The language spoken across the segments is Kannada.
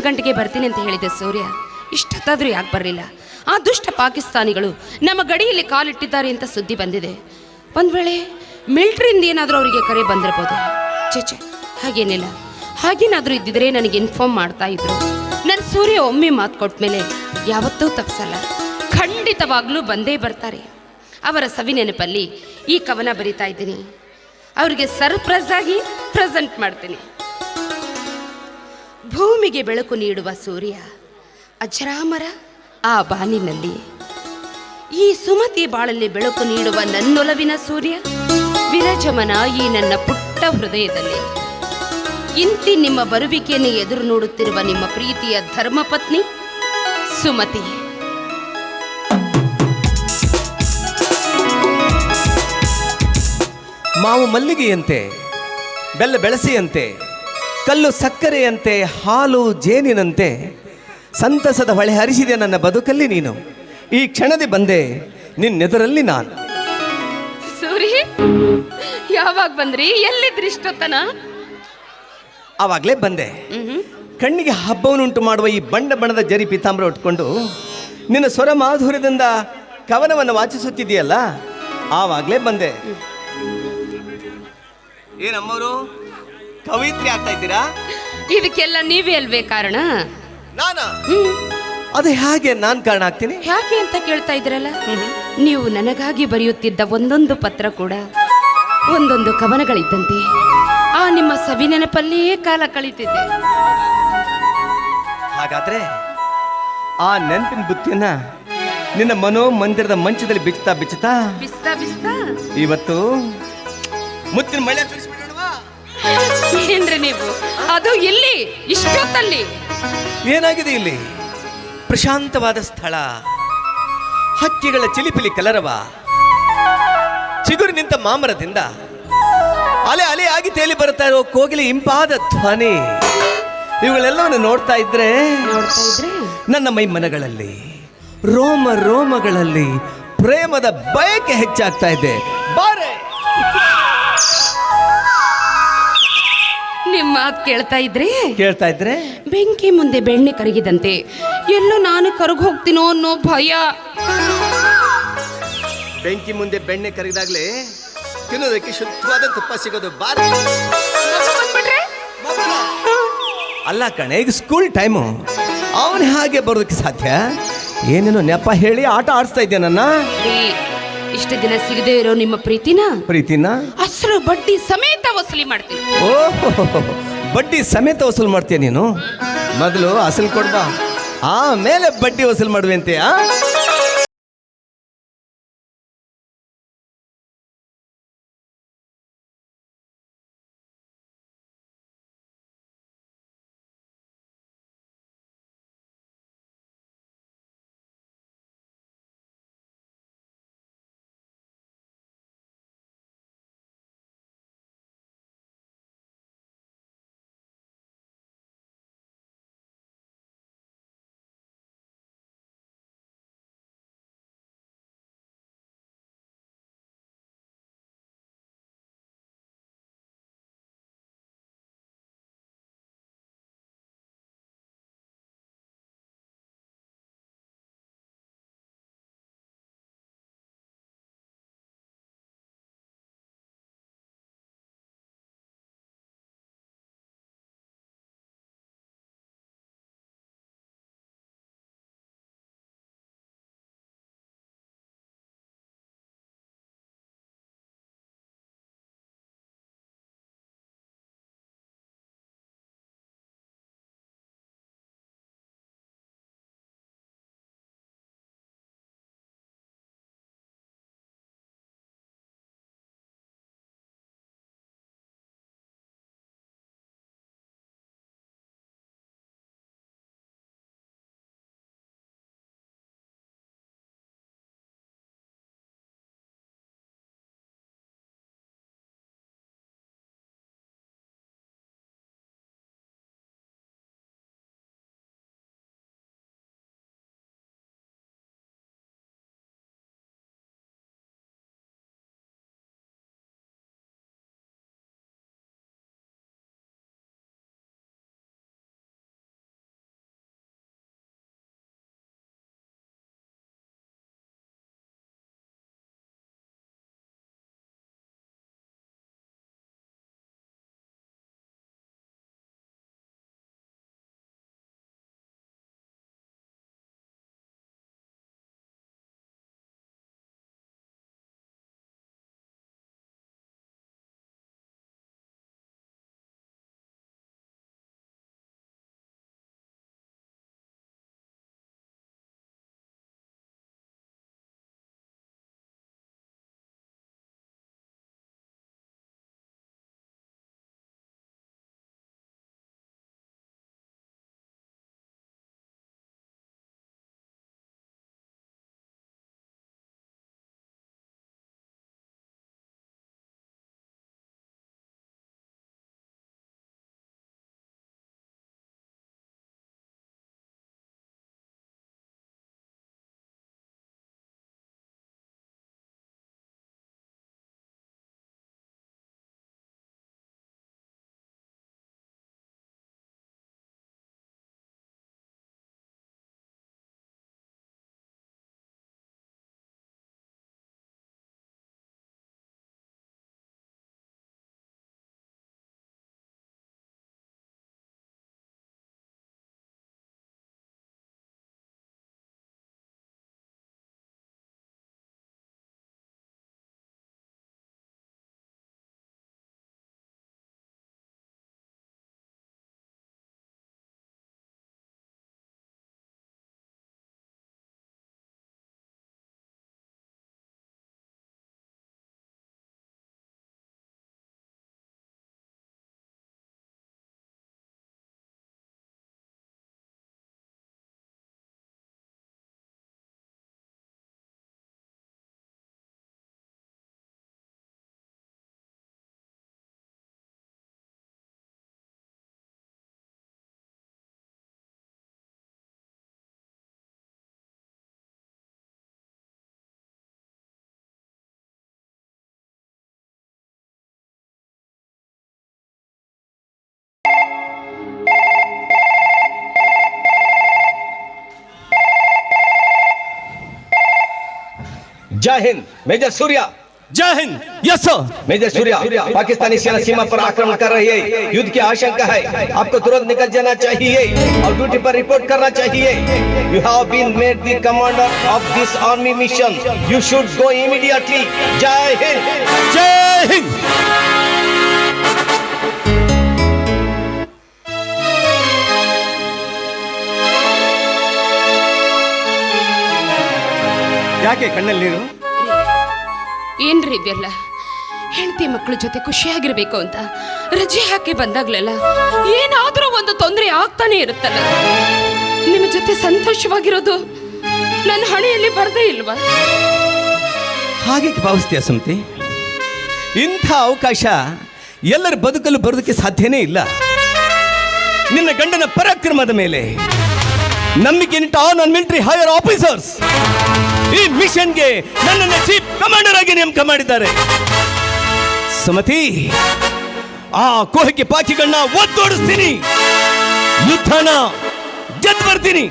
ಗಂಟೆಗೆ ಬರ್ತೀನಿ ಅಂತ ಹೇಳಿದೆ ಸೂರ್ಯ. ಇಷ್ಟೊತ್ತಾದರೂ ಯಾಕೆ ಬರಲಿಲ್ಲ? ಆ ದುಷ್ಟ ಪಾಕಿಸ್ತಾನಿಗಳು ನಮ್ಮ ಗಡಿಯಲ್ಲಿ ಕಾಲಿಟ್ಟಿದ್ದಾರೆ ಅಂತ ಸುದ್ದಿ ಬಂದಿದೆ. ಒಂದು ವೇಳೆ ಮಿಲ್ಟ್ರಿಯಿಂದ ಏನಾದರೂ ಅವರಿಗೆ ಕರೆ ಬಂದಿರ್ಬೋದು. ಚೇಚೆ, ಹಾಗೇನಿಲ್ಲ. ಹಾಗೇನಾದರೂ ಇದ್ದಿದ್ರೆ ನನಗೆ ಇನ್ಫಾರ್ಮ್ ಮಾಡ್ತಾ ಇದ್ರು. ನನ್ನ ಸೂರ್ಯ ಒಮ್ಮೆ ಮಾತು ಕೊಟ್ಟ ಮೇಲೆ ಯಾವತ್ತೂ ತಪ್ಪಿಸಲ್ಲ. ಖಂಡಿತವಾಗ್ಲೂ ಬಂದೇ ಬರ್ತಾರೆ. ಅವರ ಸವಿ ನೆನಪಲ್ಲಿ ಈ ಕವನ ಬರಿತಾ ಇದ್ದೀನಿ. ಅವರಿಗೆ ಸರ್ಪ್ರೈಸ್ ಆಗಿ ಪ್ರೆಸೆಂಟ್ ಮಾಡ್ತೀನಿ. ಭೂಮಿಗೆ ಬೆಳಕು ನೀಡುವ ಸೂರ್ಯ ಅಜರಾಮರ ಆ ಬಾನಿನಲ್ಲಿ, ಈ ಸುಮತಿ ಬಾಳಲ್ಲಿ ಬೆಳಕು ನೀಡುವ ನನ್ನೊಲವಿನ ಸೂರ್ಯ ವಿರಜಮನ ಈ ನನ್ನ ಪುಟ್ಟ ಹೃದಯದಲ್ಲಿ. ಇಂತಿ ನಿಮ್ಮ ಬರುವಿಕೆಯನ್ನು ಎದುರು ನೋಡುತ್ತಿರುವ ನಿಮ್ಮ ಪ್ರೀತಿಯ ಧರ್ಮಪತ್ನಿ ಸುಮತಿ. ಮಾವು ಮಲ್ಲಿಗೆಯಂತೆ, ಬೆಲ್ಲ ಬೆಳಸಿಯಂತೆ, ಕಲ್ಲು ಸಕ್ಕರೆಯಂತೆ, ಹಾಲು ಜೇನಿನಂತೆ ಸಂತಸದ ಹೊಳೆ ಹರಿಸಿದೆ ನನ್ನ ಬದುಕಲ್ಲಿ ನೀನು. ಈ ಕ್ಷಣದಿ ಬಂದೆ ನಿನ್ನೆದುರಲ್ಲಿ ನಾನು. ಸೂರ್ಯ, ಯಾವಾಗ ಬಂದ್ರಿ? ಎಲ್ಲಿದ್ರಿ ಇಷ್ಟೊತ್ತನ? ಆವಾಗಲೇ ಬಂದೆ. ಕಣ್ಣಿಗೆ ಹಬ್ಬವನ್ನುಂಟು ಮಾಡುವ ಈ ಬಣ್ಣ ಬಣ್ಣದ ಜರಿ ಪೀತಾಂಬರ ಉಟ್ಕೊಂಡು ನಿನ್ನ ಸ್ವರ ಮಾಧುರ್ಯದಿಂದ ಕವನವನ್ನು ವಾಚಿಸುತ್ತಿದೆಯಲ್ಲ, ಆವಾಗಲೇ ಬಂದೆ. ಏನಮ್ಮವರು ಕವಿತ್ರಿ ಆಗ್ತಾ ಇದ್ದೀರಾ? ಇದಕ್ಕೆಲ್ಲ ನೀವೇ ಅಲ್ವೇ ಕಾರಣ? ನಾನಾ? ಅದು ಹೇಗೆ ನಾನು ಕಾರಣ ಆಗ್ತೀನಿ? ಯಾಕೆ ಅಂತ ಕೇಳ್ತಾ ಇದ್ರಲ್ಲ. ನೀವು ನನಗಾಗಿ ಬರೆಯುತ್ತಿದ್ದ ಒಂದೊಂದು ಪತ್ರ ಕೂಡ ಒಂದೊಂದು ಕವನಗಳಿದ್ದಂತೆ. ಆ ನಿಮ್ಮ ಸವಿ ನೆನಪಲ್ಲಿಯೇ ಕಾಲ ಕಳೀತಿದ್ದೆ. ಹಾಗಾದ್ರೆ ಆ ನೆನಪಿನ ಬುತ್ತಿಯನ್ನ ನಿನ್ನ ಮನೋಮಂದಿರದ ಮಂಚದಲ್ಲಿ ಬಿಚ್ಚುತ್ತಾ ಬಿಚ್ಚುತ್ತಾ ಬಿಸ್ತಾ ಬಿಸ್ತಾ ಇವತ್ತು ಮುತ್ತಿನ ಮಳೆ ಸುರಿಸ್ಬಿಡೋಣವಾ? ಏನ್ರಿ ನೀವು? ಅದು ಇಲ್ಲಿ ಇಷ್ಟೊತ್ತಲ್ಲಿ ಏನಾಗಿದೆ ಇಲ್ಲಿ? ಪ್ರಶಾಂತವಾದ ಸ್ಥಳ, ಹಕ್ಕಿಗಳ ಚಿಲಿಪಿಲಿ ಕಲರವ, ಚಿಗುರು ನಿಂತ ಮಾಮರದಿಂದ ಅಲೆ ಅಲೆ ಆಗಿ ತೇಲಿ ಬರ್ತಾ ಇರೋ ಕೋಗಿಲೆ ಇಂಪಾದ ಧ್ವನಿ, ಇವುಗಳೆಲ್ಲವನ್ನು ನೋಡ್ತಾ ಇದ್ರೆ ನನ್ನ ಮೈ ಮನಗಳಲ್ಲಿ ರೋಮ ರೋಮಗಳಲ್ಲಿ ಪ್ರೇಮದ ಬಯಕೆ ಹೆಚ್ಚಾಗ್ತಾ ಇದೆ. ಬಾರೆ, ನಿಮ್ಮ ಮಾತು ಕೇಳ್ತಾ ಇದ್ರೆ ಬೆಂಕಿ ಮುಂದೆ ಬೆಣ್ಣೆ ಕರಗಿದಂತೆ ಎಲ್ಲೋ ನಾನು ಕರಗಿ ಹೋಗ್ತೀನೋ ಅನ್ನೋ ಭಯ. ಬೆಂಕಿ ಮುಂದೆ ಬೆಣ್ಣೆ ಕರಗಿದಾಗ್ಲೇ ತಿನ್ನೋದಕ್ಕೆ ಶುದ್ಧವಾದ ತುಪ್ಪ ಸಿಗೋದು. ಬಾರೆ, ಅಲ್ಲ ಕಣೆ, ಈಗ ಸ್ಕೂಲ್ ಟೈಮು, ಅವನು ಹಾಗೆ ಬರೋದಕ್ಕೆ ಸಾಧ್ಯ? ಏನೇನೋ ನೆಪ ಹೇಳಿ ಆಟ ಆಡಿಸ್ತಾ ಇದ್ದೆ ನನ್ನ. ಇಷ್ಟು ದಿನ ಸಿಗದೆ ಇರೋ ನಿಮ್ಮ ಪ್ರೀತಿನ ಅಸಲು ಬಡ್ಡಿ ಸಮೇತ ವಸೂಲಿ ಮಾಡ್ತೀನಿ. ಓಹೋ, ಬಡ್ಡಿ ಸಮೇತ ವಸೂಲು ಮಾಡ್ತೀಯ ನೀನು? ಮೊದಲು ಅಸಲು ಕೊಡ್ಬಾ, ಆಮೇಲೆ ಬಡ್ಡಿ ವಸೂಲು ಮಾಡುವಂತೆ. जय हिंद मेजर सूर्या। जय Hind. Yes sir. Major Surya, Pakistani सेना सीमा पर आक्रमण कर रही है, युद्ध की आशंका है, आपको तुरंत निकल जाना चाहिए और ड्यूटी पर रिपोर्ट करना चाहिए। You have been made the commander of this army mission, you should go immediately. जय हिंद। जय हिंद। ಯಾಕೆ ಕಣ್ಣಲ್ಲಿ ನೀರು? ಏನ್ರಿ ಇದೆಲ್ಲ? ಹೆಂಡತಿ ಮಕ್ಕಳ ಜೊತೆ ಖುಷಿಯಾಗಿರ್ಬೇಕು ಅಂತ ರಜೆ ಹಾಕಿ ಬಂದಾಗ್ಲೆಲ್ಲ ಏನಾದ್ರೂ ಒಂದು ತೊಂದರೆ ಆಗ್ತಾನೆ ಇರುತ್ತಲ್ಲ. ನಿಮ್ಮ ಜೊತೆ ಸಂತೋಷವಾಗಿರೋದು ನನ್ನ ಹಣೆಯಲ್ಲಿ ಬರ್ದೇ ಇಲ್ವಾ? ಹಾಗೆ ಭಾವಿಸ್ತೀಯ ಸುಮ್ತಿ? ಇಂಥ ಅವಕಾಶ ಎಲ್ಲರ ಬದುಕಲು ಬರೋದಕ್ಕೆ ಸಾಧ್ಯನೇ ಇಲ್ಲ. ನಿನ್ನ ಗಂಡನ ಪರಾಕ್ರಮದ ಮೇಲೆ ನಂಬಿಕೆ ಇಟ್ಟ ನಾನ್ ಮಿಲಿಟರಿ ಹೈಯರ್ ಆಫೀಸರ್ಸ್ ಈ ಮಿಷನ್ಗೆ ನನ್ನನ್ನು ಚೀಫ್ ಕಮಾಂಡರ್ ಆಗಿ ನೇಮಕ ಮಾಡಿದ್ದಾರೆ. ಸುಮತಿ, ಆ ಕೋಹಕ್ಕೆ ಪಾಕಿಗಳನ್ನ ಒತ್ತೋಡಿಸ್ತೀನಿ, ಯುದ್ಧನ ಗೆದ್ದು ಬರ್ತೀನಿ.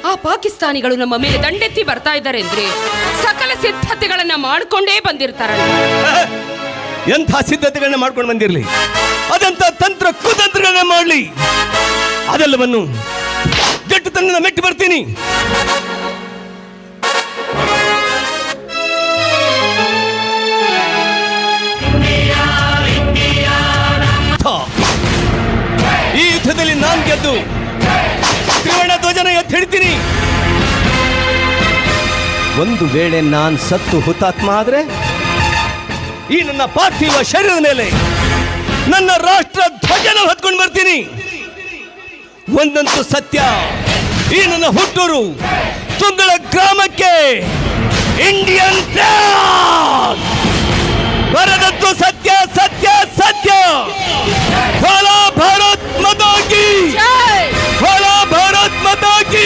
ಆ ಪಾಕಿಸ್ತಾನಿಗಳು ನಮ್ಮ ಮೇಲೆ ದಂಡೆತ್ತಿ ಬರ್ತಾ ಇದ್ದಾರೆ ಅಂದ್ರೆ ಸಕಲ ಸಿದ್ಧತೆಗಳನ್ನ ಮಾಡ್ಕೊಂಡೇ ಬಂದಿರ್ತಾರಲ್ಲ. ಎಂಥ ಸಿದ್ಧತೆಗಳನ್ನ ಮಾಡ್ಕೊಂಡು ಬಂದಿರಲಿ, ಅದಂತ ತಂತ್ರ ಕುತಂತ್ರಗಳನ್ನ ಮಾಡಲಿ, ಅದೆಲ್ಲವನ್ನು ಗಟ್ಟುತನ ಮೆಟ್ಟಿ ಬರ್ತೀನಿ. ಈ ಯುದ್ಧದಲ್ಲಿ ನಾನು ಗೆದ್ದು ತ್ರಿವರ್ಣ ಧ್ವಜನ ಎತ್ತಿ ಹಿಡಿತೀನಿ. ಒಂದು ವೇಳೆ ನಾನು ಸತ್ತು ಹುತಾತ್ಮ ಆದ್ರೆ ಈ ನನ್ನ ಪಾರ್ಥಿವ ಶರೀರದ ಮೇಲೆ ನನ್ನ ರಾಷ್ಟ್ರ ಧ್ವಜನ ಹೊತ್ಕೊಂಡು ಬರ್ತೀನಿ. ಒಂದಂತೂ ಸತ್ಯ, ಈ ನನ್ನ ಹುಟ್ಟೂರು ತುಂಗಳ ಗ್ರಾಮಕ್ಕೆ ಇಂಡಿಯನ್ ಫ್ಲಾಗ್ ಬರದಂತೂ ಸತ್ಯ ಸತ್ಯ ಸತ್ಯ. ಭೋಲಾ ಭಾರತ್ ಮಾತಾ ಕಿ, ಭೋಲಾ ಭಾರತ್ ಮಾತಾ ಕಿ.